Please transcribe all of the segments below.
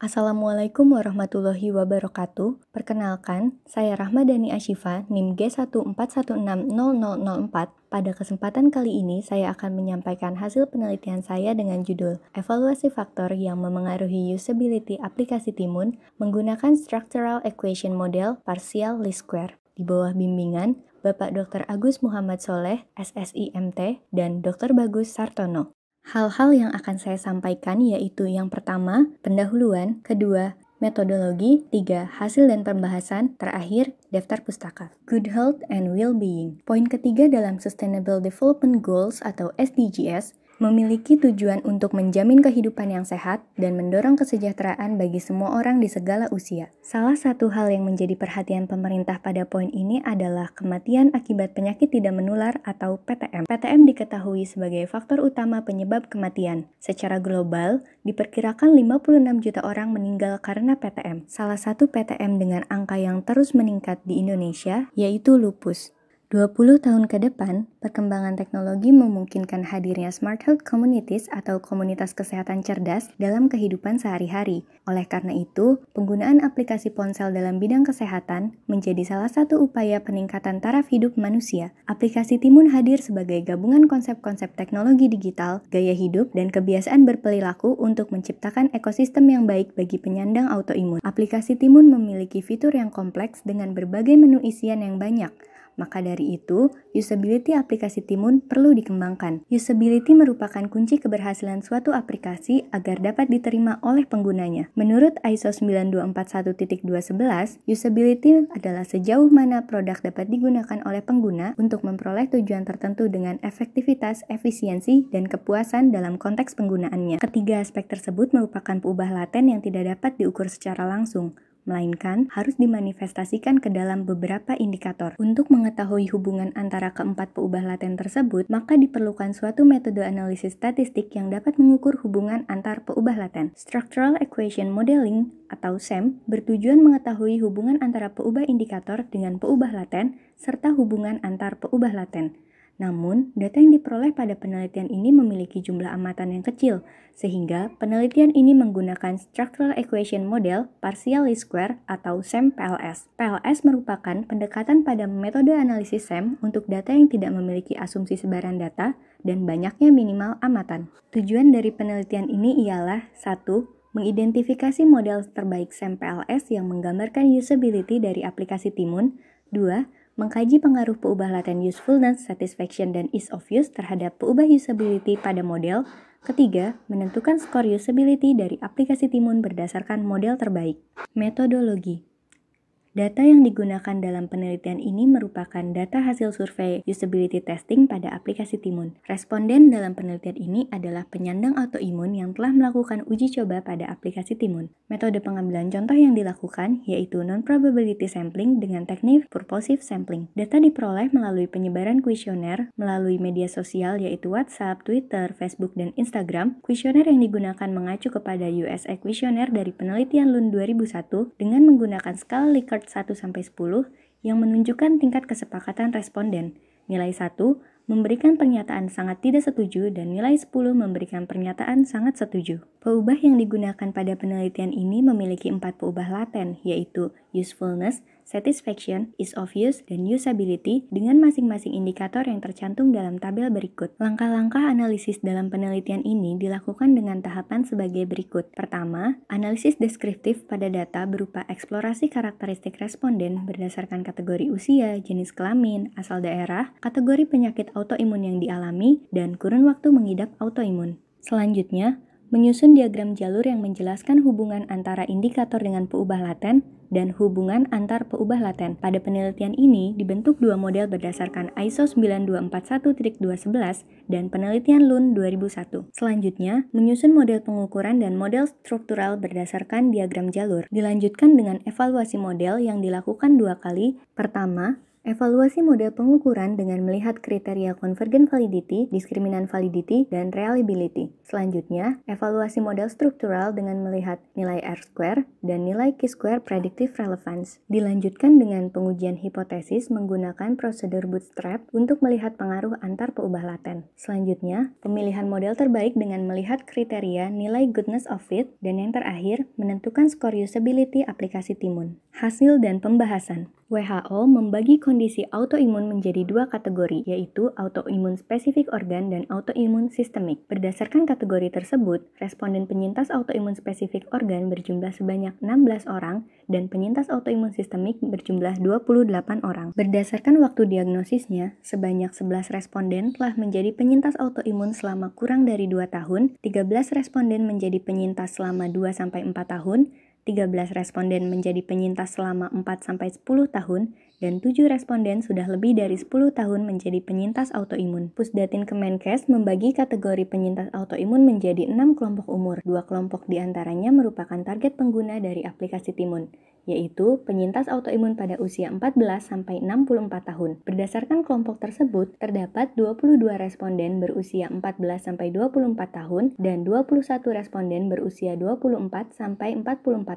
Assalamualaikum warahmatullahi wabarakatuh. Perkenalkan, saya Rahmadani Ashifa, NIM G141600004. Pada kesempatan kali ini, saya akan menyampaikan hasil penelitian saya dengan judul Evaluasi Faktor yang Memengaruhi Usability Aplikasi Timun menggunakan Structural Equation Model Partial Least Square. Di bawah bimbingan Bapak Dr. Agus Muhammad Soleh, SSIMT, dan Dr. Bagus Sartono. Hal-hal yang akan saya sampaikan yaitu yang pertama, pendahuluan, kedua, metodologi, tiga, hasil dan pembahasan, terakhir, daftar pustaka. Good Health and Well-being. Poin ketiga dalam Sustainable Development Goals atau SDGs, memiliki tujuan untuk menjamin kehidupan yang sehat dan mendorong kesejahteraan bagi semua orang di segala usia. Salah satu hal yang menjadi perhatian pemerintah pada poin ini adalah kematian akibat penyakit tidak menular atau PTM. PTM diketahui sebagai faktor utama penyebab kematian. Secara global, diperkirakan 56 juta orang meninggal karena PTM. Salah satu PTM dengan angka yang terus meningkat di Indonesia yaitu lupus. 20 tahun ke depan, perkembangan teknologi memungkinkan hadirnya smart health communities atau komunitas kesehatan cerdas dalam kehidupan sehari-hari. Oleh karena itu, penggunaan aplikasi ponsel dalam bidang kesehatan menjadi salah satu upaya peningkatan taraf hidup manusia. Aplikasi Timun hadir sebagai gabungan konsep-konsep teknologi digital, gaya hidup, dan kebiasaan berperilaku untuk menciptakan ekosistem yang baik bagi penyandang autoimun. Aplikasi Timun memiliki fitur yang kompleks dengan berbagai menu isian yang banyak. Maka dari itu, usability aplikasi Timun perlu dikembangkan. Usability merupakan kunci keberhasilan suatu aplikasi agar dapat diterima oleh penggunanya. Menurut ISO 9241.211, usability adalah sejauh mana produk dapat digunakan oleh pengguna untuk memperoleh tujuan tertentu dengan efektivitas, efisiensi, dan kepuasan dalam konteks penggunaannya. Ketiga aspek tersebut merupakan peubah laten yang tidak dapat diukur secara langsung, melainkan harus dimanifestasikan ke dalam beberapa indikator. Untuk mengetahui hubungan antara keempat peubah laten tersebut, maka diperlukan suatu metode analisis statistik yang dapat mengukur hubungan antar peubah laten. Structural Equation Modeling atau SEM bertujuan mengetahui hubungan antara peubah indikator dengan peubah laten serta hubungan antar peubah laten. Namun, data yang diperoleh pada penelitian ini memiliki jumlah amatan yang kecil, sehingga penelitian ini menggunakan Structural Equation Model Partial Least Square atau SEM-PLS. PLS merupakan pendekatan pada metode analisis SEM untuk data yang tidak memiliki asumsi sebaran data dan banyaknya minimal amatan. Tujuan dari penelitian ini ialah 1. Mengidentifikasi model terbaik SEM-PLS yang menggambarkan usability dari aplikasi Timun. 2. Mengkaji pengaruh peubah laten usefulness, satisfaction, dan ease of use terhadap peubah usability pada model. Ketiga, menentukan skor usability dari aplikasi Timun berdasarkan model terbaik. Metodologi. Data yang digunakan dalam penelitian ini merupakan data hasil survei usability testing pada aplikasi Timun. Responden dalam penelitian ini adalah penyandang autoimun yang telah melakukan uji coba pada aplikasi Timun. Metode pengambilan contoh yang dilakukan yaitu non-probability sampling dengan teknik purposive sampling. Data diperoleh melalui penyebaran kuesioner melalui media sosial yaitu WhatsApp, Twitter, Facebook, dan Instagram. Kuesioner yang digunakan mengacu kepada USA kuesioner dari penelitian Lund 2001 dengan menggunakan skala Likert 1-10 yang menunjukkan tingkat kesepakatan responden. Nilai 1 memberikan pernyataan sangat tidak setuju dan nilai 10 memberikan pernyataan sangat setuju. Peubah yang digunakan pada penelitian ini memiliki 4 peubah laten, yaitu usefulness, satisfaction, ease of use, dan usability dengan masing-masing indikator yang tercantum dalam tabel berikut. Langkah-langkah analisis dalam penelitian ini dilakukan dengan tahapan sebagai berikut. Pertama, analisis deskriptif pada data berupa eksplorasi karakteristik responden berdasarkan kategori usia, jenis kelamin, asal daerah, kategori penyakit autoimun yang dialami, dan kurun waktu mengidap autoimun. Selanjutnya, menyusun diagram jalur yang menjelaskan hubungan antara indikator dengan peubah laten dan hubungan antar peubah laten. Pada penelitian ini dibentuk dua model berdasarkan ISO 9241.211 dan penelitian Lund 2001. Selanjutnya, menyusun model pengukuran dan model struktural berdasarkan diagram jalur. Dilanjutkan dengan evaluasi model yang dilakukan 2 kali. Pertama, Evaluasi model pengukuran dengan melihat kriteria convergent validity, diskriminan validity, dan reliability. Selanjutnya, evaluasi model struktural dengan melihat nilai R-square dan nilai Q-square predictive relevance. Dilanjutkan dengan pengujian hipotesis menggunakan prosedur bootstrap untuk melihat pengaruh antar peubah laten. Selanjutnya, pemilihan model terbaik dengan melihat kriteria nilai goodness of fit, dan yang terakhir, menentukan skor usability aplikasi timun. Hasil dan pembahasan. WHO membagi kondisi autoimun menjadi dua kategori, yaitu autoimun spesifik organ dan autoimun sistemik. Berdasarkan kategori tersebut, responden penyintas autoimun spesifik organ berjumlah sebanyak 16 orang dan penyintas autoimun sistemik berjumlah 28 orang. Berdasarkan waktu diagnosisnya, sebanyak 11 responden telah menjadi penyintas autoimun selama kurang dari 2 tahun, 13 responden menjadi penyintas selama 2-4 tahun, 13 responden menjadi penyintas selama 4-10 tahun, dan 7 responden sudah lebih dari 10 tahun menjadi penyintas autoimun. Pusdatin Kemenkes membagi kategori penyintas autoimun menjadi 6 kelompok umur. 2 kelompok diantaranya merupakan target pengguna dari aplikasi Timun, yaitu penyintas autoimun pada usia 14-64 tahun. Berdasarkan kelompok tersebut, terdapat 22 responden berusia 14-24 tahun dan 21 responden berusia 24-44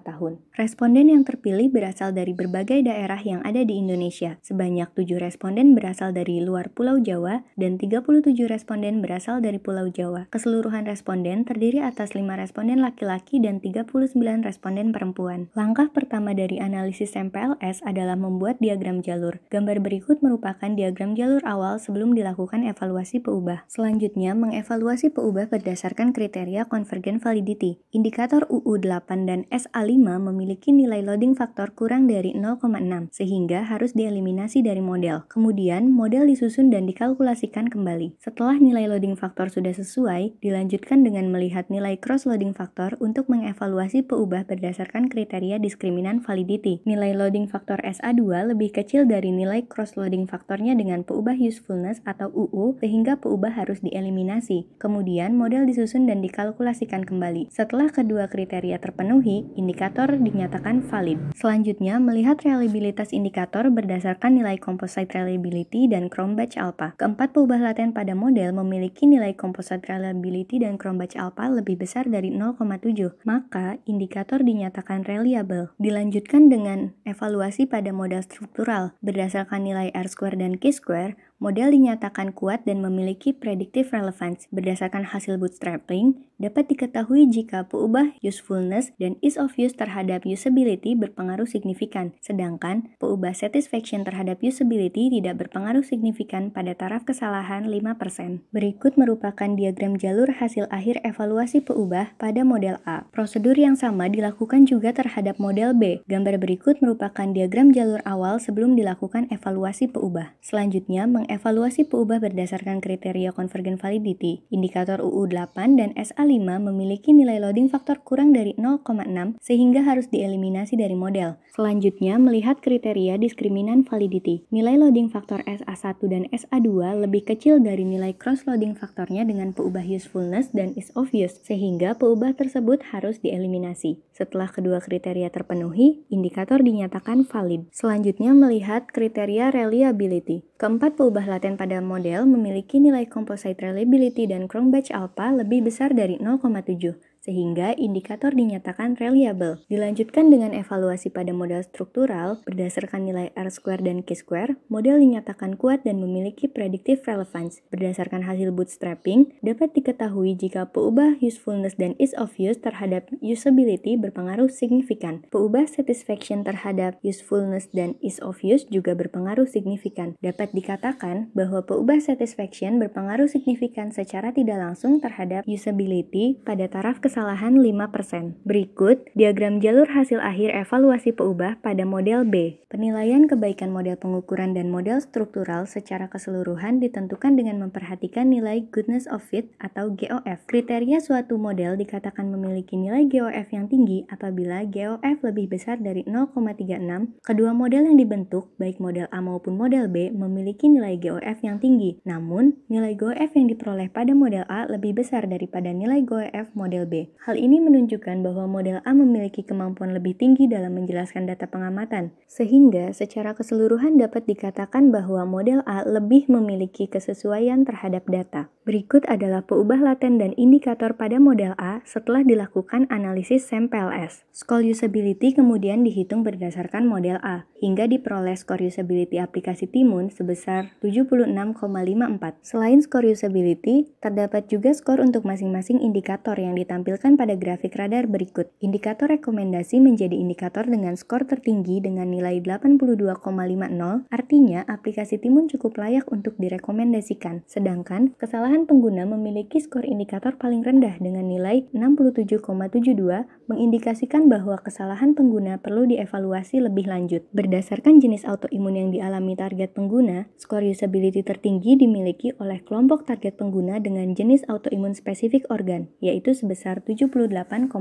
tahun. Responden yang terpilih berasal dari berbagai daerah yang ada di Indonesia. Sebanyak 7 responden berasal dari luar Pulau Jawa dan 37 responden berasal dari Pulau Jawa. Keseluruhan responden terdiri atas 5 responden laki-laki dan 39 responden perempuan. Langkah pertama dari analisis MPLS adalah membuat diagram jalur. Gambar berikut merupakan diagram jalur awal sebelum dilakukan evaluasi peubah. Selanjutnya, mengevaluasi peubah berdasarkan kriteria convergent validity. Indikator UU8 dan SA5 memiliki nilai loading faktor kurang dari 0,6, sehingga harus dieliminasi dari model. Kemudian, model disusun dan dikalkulasikan kembali. Setelah nilai loading faktor sudah sesuai, dilanjutkan dengan melihat nilai cross loading faktor untuk mengevaluasi peubah berdasarkan kriteria diskriminan validity. Nilai loading faktor SA2 lebih kecil dari nilai cross loading faktornya dengan peubah usefulness atau UU, sehingga peubah harus dieliminasi. Kemudian, model disusun dan dikalkulasikan kembali. Setelah kedua kriteria terpenuhi, indikator dinyatakan valid. Selanjutnya, melihat reliabilitas indikator berdasarkan nilai composite reliability dan Cronbach alpha. Keempat peubah laten pada model memiliki nilai composite reliability dan Cronbach alpha lebih besar dari 0,7, maka indikator dinyatakan reliable. Dilanjutkan dengan evaluasi pada model struktural. Berdasarkan nilai R-square dan Q-square, model dinyatakan kuat dan memiliki predictive relevance. Berdasarkan hasil bootstrapping, dapat diketahui jika peubah usefulness dan ease of use terhadap usability berpengaruh signifikan, sedangkan peubah satisfaction terhadap usability tidak berpengaruh signifikan pada taraf kesalahan 5%. Berikut merupakan diagram jalur hasil akhir evaluasi peubah pada model A. Prosedur yang sama dilakukan juga terhadap model B. Gambar berikut merupakan diagram jalur awal sebelum dilakukan evaluasi peubah. Selanjutnya, mengevaluasi peubah berdasarkan kriteria convergent validity. Indikator UU8 dan SA5 memiliki nilai loading faktor kurang dari 0,6 sehingga harus dieliminasi dari model. Selanjutnya, melihat kriteria diskriminan validity. Nilai loading faktor SA1 dan SA2 lebih kecil dari nilai cross loading faktornya dengan peubah usefulness dan ease of use, sehingga peubah tersebut harus dieliminasi. Setelah kedua kriteria terpenuhi, indikator dinyatakan valid. Selanjutnya, melihat kriteria reliability. Keempat peubah laten pada model memiliki nilai composite reliability dan Cronbach alpha lebih besar dari 0,7, sehingga indikator dinyatakan reliable. Dilanjutkan dengan evaluasi pada model struktural, berdasarkan nilai R-square dan Q-square, model dinyatakan kuat dan memiliki predictive relevance. Berdasarkan hasil bootstrapping, dapat diketahui jika peubah usefulness dan ease of use terhadap usability berpengaruh signifikan. Peubah satisfaction terhadap usefulness dan ease of use juga berpengaruh signifikan. Dapat dikatakan bahwa peubah satisfaction berpengaruh signifikan secara tidak langsung terhadap usability pada taraf kesalahan 5%. Berikut diagram jalur hasil akhir evaluasi peubah pada model B. Penilaian kebaikan model pengukuran dan model struktural secara keseluruhan ditentukan dengan memperhatikan nilai goodness of fit atau GOF. Kriteria suatu model dikatakan memiliki nilai GOF yang tinggi apabila GOF lebih besar dari 0,36. Kedua model yang dibentuk, baik model A maupun model B, memiliki nilai GOF yang tinggi. Namun, nilai GOF yang diperoleh pada model A lebih besar daripada nilai GOF model B. B. Hal ini menunjukkan bahwa model A memiliki kemampuan lebih tinggi dalam menjelaskan data pengamatan, sehingga secara keseluruhan dapat dikatakan bahwa model A lebih memiliki kesesuaian terhadap data. Berikut adalah peubah laten dan indikator pada model A setelah dilakukan analisis SAM-PLS. Skor usability kemudian dihitung berdasarkan model A, hingga diperoleh skor usability aplikasi Timun sebesar 76,54. Selain skor usability, terdapat juga skor untuk masing-masing indikator yang ditampilkan pada grafik radar berikut. Indikator rekomendasi menjadi indikator dengan skor tertinggi dengan nilai 82,50, artinya aplikasi Timun cukup layak untuk direkomendasikan. Sedangkan kesalahan pengguna memiliki skor indikator paling rendah dengan nilai 67,72, mengindikasikan bahwa kesalahan pengguna perlu dievaluasi lebih lanjut. Berdasarkan jenis autoimun yang dialami target pengguna, skor usability tertinggi dimiliki oleh kelompok target pengguna dengan jenis autoimun spesifik organ, yaitu sebesar 78,01.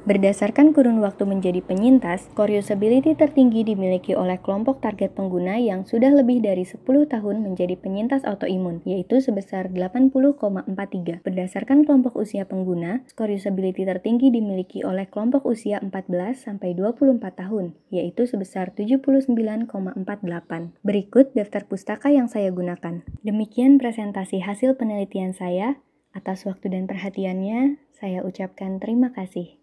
Berdasarkan kurun waktu menjadi penyintas, skor usability tertinggi dimiliki oleh kelompok target pengguna yang sudah lebih dari 10 tahun menjadi penyintas autoimun, yaitu sebesar 80,43. Berdasarkan kelompok usia pengguna, skor usability tertinggi dimiliki oleh kelompok usia 14-24 tahun, yaitu sebesar 79,48. Berikut daftar pustaka yang saya gunakan. Demikian presentasi hasil penelitian saya. Atas waktu dan perhatiannya, saya ucapkan terima kasih.